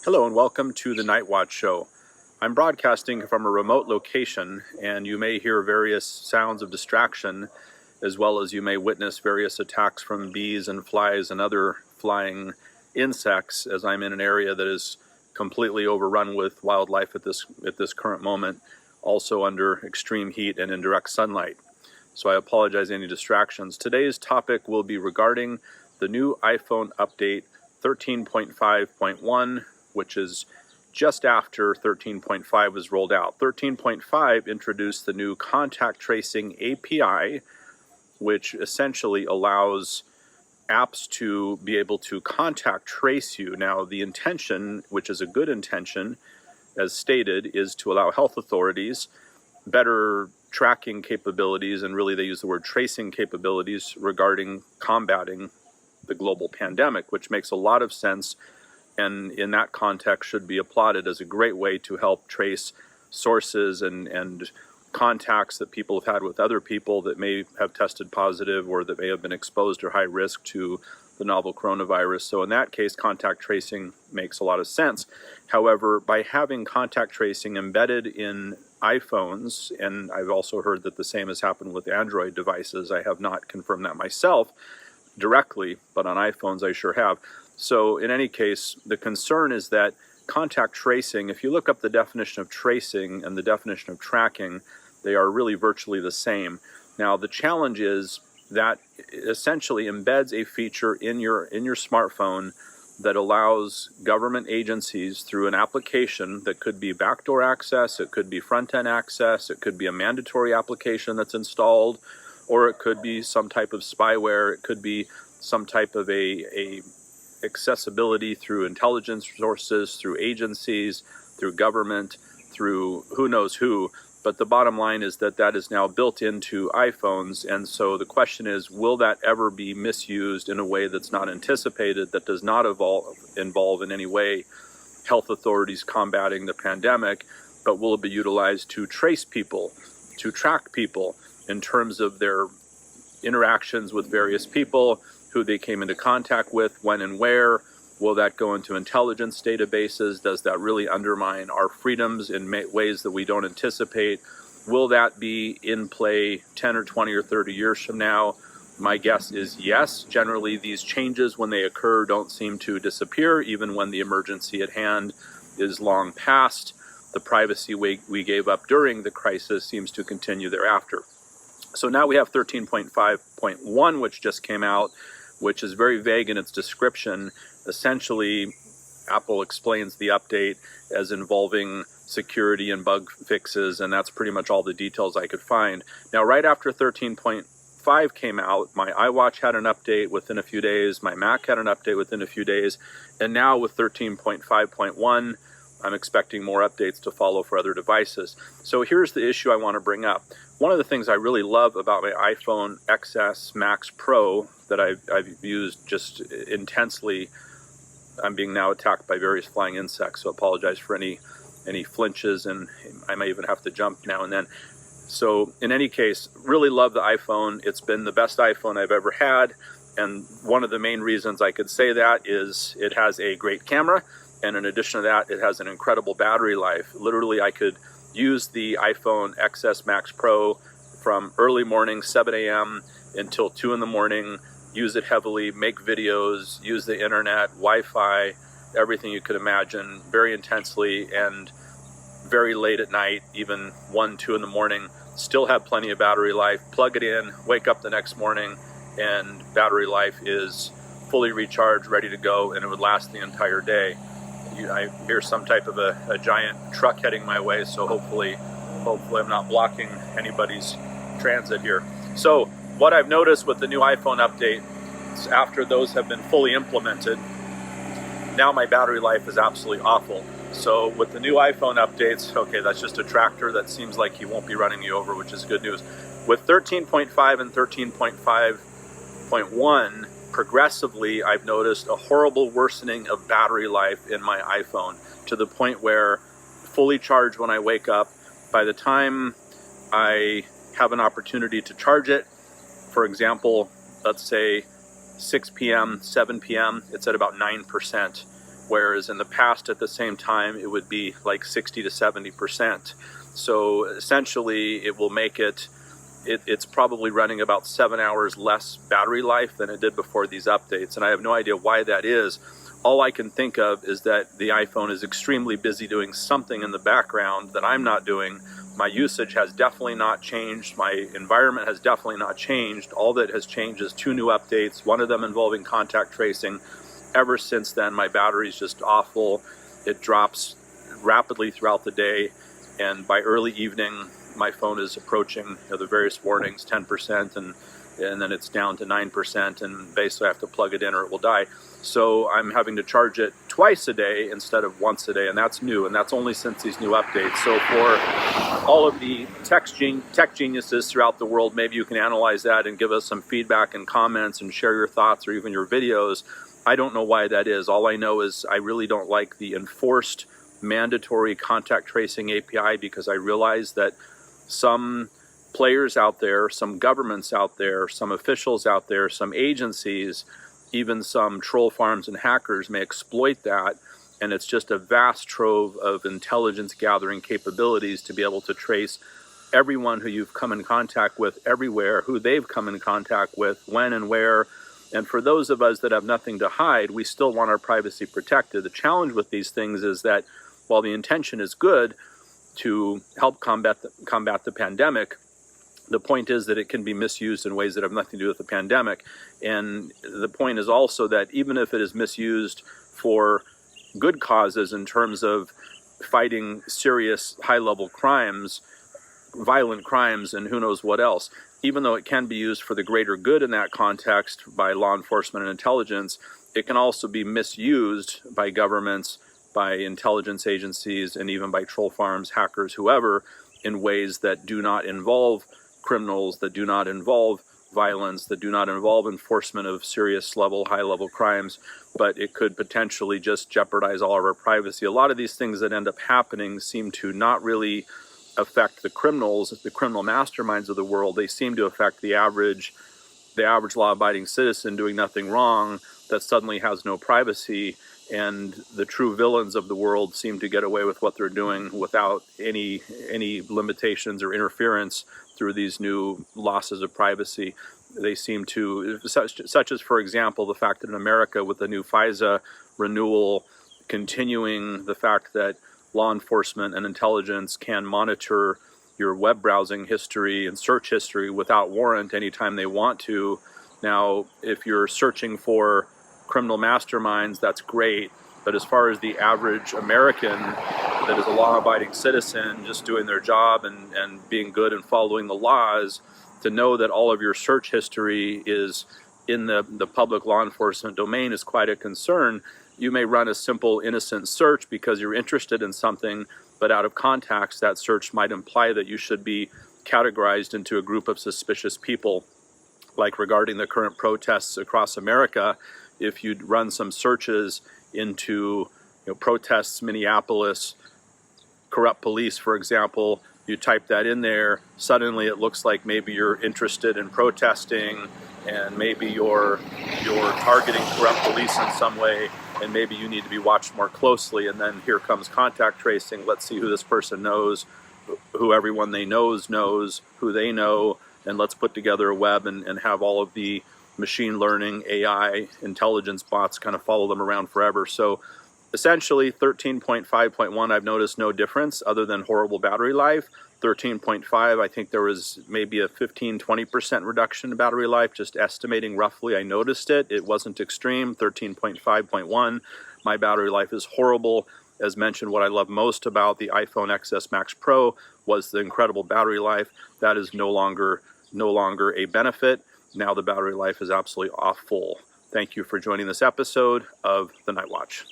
Hello and welcome to the Night Watch Show. I'm broadcasting from a remote location, and you may hear various sounds of distraction, as well as you may witness various attacks from bees and flies and other flying insects, as I'm in an area that is completely overrun with wildlife at this current moment, also under extreme heat and in direct sunlight. So I apologize for any distractions. Today's topic will be regarding the new iPhone update 13.5.1, which is just after 13.5 was rolled out. 13.5 introduced the new contact tracing API, which essentially allows apps to be able to contact trace you. Now, the intention, which is a good intention, as stated, is to allow health authorities better tracking capabilities, and really they use the word tracing capabilities regarding combating the global pandemic, which makes a lot of sense, and in that context should be applauded as a great way to help trace sources and contacts that people have had with other people that may have tested positive or that may have been exposed or high risk to the novel coronavirus. So in that case, contact tracing makes a lot of sense. However, by having contact tracing embedded in iPhones, and I've also heard that the same has happened with Android devices, I have not confirmed that myself directly, but on iPhones I sure have. So in any case, the concern is that contact tracing, if you look up the definition of tracing and the definition of tracking, they are really virtually the same. Now, the challenge is that it essentially embeds a feature in your smartphone that allows government agencies through an application that could be backdoor access, it could be front-end access, it could be a mandatory application that's installed, or it could be some type of spyware, it could be some type of a accessibility through intelligence sources, through agencies, through government, through who knows who. But the bottom line is that that is now built into iPhones, and so the question is, will that ever be misused in a way that's not anticipated, that does not involve in any way health authorities combating the pandemic, but will it be utilized to trace people, to track people in terms of their interactions with various people, who they came into contact with, when and where? Will that go into intelligence databases? Does that really undermine our freedoms in ways that we don't anticipate? Will that be in play 10 or 20 or 30 years from now? My guess is yes. Generally, these changes, when they occur, don't seem to disappear, even when the emergency at hand is long past. The privacy we gave up during the crisis seems to continue thereafter. So now we have 13.5.1, which just came out, which is very vague in its description. Essentially, Apple explains the update as involving security and bug fixes, and that's pretty much all the details I could find. Now, right after 13.5 came out, my iWatch had an update within a few days, my Mac had an update within a few days, and now with 13.5.1, I'm expecting more updates to follow for other devices. So here's the issue I want to bring up. One of the things I really love about my iPhone XS Max Pro that I've used just intensely, I'm being now attacked by various flying insects, so apologize for any flinches, and I may even have to jump now and then. So in any case, really love the iPhone. It's been the best iPhone I've ever had, and one of the main reasons I could say that is it has a great camera, and in addition to that, it has an incredible battery life. Literally, I could use the iPhone XS Max Pro from early morning, 7 a.m. until 2 in the morning, use it heavily, make videos, use the internet, Wi-Fi, everything you could imagine, very intensely, and very late at night, even 1, 2 in the morning, still have plenty of battery life. Plug it in, wake up the next morning, and battery life is fully recharged, ready to go, and it would last the entire day. I hear some type of a giant truck heading my way, so hopefully I'm not blocking anybody's transit here. So what I've noticed with the new iPhone update is after those have been fully implemented, now my battery life is absolutely awful. So with the new iPhone updates, okay, that's just a tractor that seems like he won't be running you over, which is good news. With 13.5 and 13.5.1, progressively, I've noticed a horrible worsening of battery life in my iPhone to the point where fully charged when I wake up, by the time I have an opportunity to charge it, for example, let's say 6 p.m., 7 p.m., it's at about 9%. whereas in the past at the same time it would be like 60 to 70%. So essentially it will make it's probably running about 7 hours less battery life than it did before these updates, and I have no idea why that is. All I can think of is that the iPhone is extremely busy doing something in the background that I'm not doing. My usage has definitely not changed. My environment has definitely not changed. All that has changed is 2 new updates, one of them involving contact tracing. Ever since then, my battery is just awful. It drops rapidly throughout the day, and by early evening, my phone is approaching the various warnings, 10%, and then it's down to 9%, and basically I have to plug it in or it will die. So I'm having to charge it twice a day instead of once a day, and that's new, and that's only since these new updates. So for all of the tech geniuses throughout the world, maybe you can analyze that and give us some feedback and comments and share your thoughts or even your videos. I don't know why that is. All I know is I really don't like the enforced mandatory contact tracing API, because I realize that some players out there, some governments out there, some officials out there, some agencies, even some troll farms and hackers may exploit that. And it's just a vast trove of intelligence gathering capabilities to be able to trace everyone who you've come in contact with everywhere, who they've come in contact with, when and where. And for those of us that have nothing to hide, we still want our privacy protected. The challenge with these things is that while the intention is good to help combat the pandemic, the point is that it can be misused in ways that have nothing to do with the pandemic. And the point is also that even if it is misused for good causes in terms of fighting serious high-level crimes, violent crimes, and who knows what else, even though it can be used for the greater good in that context by law enforcement and intelligence, it can also be misused by governments, by intelligence agencies, and even by troll farms, hackers, whoever, in ways that do not involve criminals, that do not involve violence, that do not involve enforcement of serious level, high-level crimes, but it could potentially just jeopardize all of our privacy. A lot of these things that end up happening seem to not really affect the criminals, the criminal masterminds of the world. They seem to affect the average law-abiding citizen doing nothing wrong that suddenly has no privacy, and the true villains of the world seem to get away with what they're doing without any limitations or interference through these new losses of privacy. They seem to, such as, for example, the fact that in America with the new FISA renewal continuing, the fact that law enforcement and intelligence can monitor your web browsing history and search history without warrant anytime they want to. Now, if you're searching for criminal masterminds, that's great. But as far as the average American that is a law-abiding citizen just doing their job and being good and following the laws, to know that all of your search history is in the public law enforcement domain is quite a concern. You may run a simple innocent search because you're interested in something, but out of context, that search might imply that you should be categorized into a group of suspicious people. Like regarding the current protests across America, if you'd run some searches into protests, Minneapolis, corrupt police, for example, you type that in there, suddenly it looks like maybe you're interested in protesting, and maybe you're targeting corrupt police in some way, and maybe you need to be watched more closely. And then here comes contact tracing. Let's see who this person knows, who everyone they knows, who they know, and let's put together a web and have all of the machine learning, AI, intelligence bots kind of follow them around forever. So essentially 13.5.1, I've noticed no difference other than horrible battery life. 13.5, I think there was maybe a 15-20% reduction in battery life, just estimating roughly. I noticed it. It wasn't extreme. 13.5.1, my battery life is horrible. As mentioned, what I love most about the iPhone XS Max Pro was the incredible battery life. That is no longer a benefit. Now the battery life is absolutely off full. Thank you for joining this episode of The Night Watch.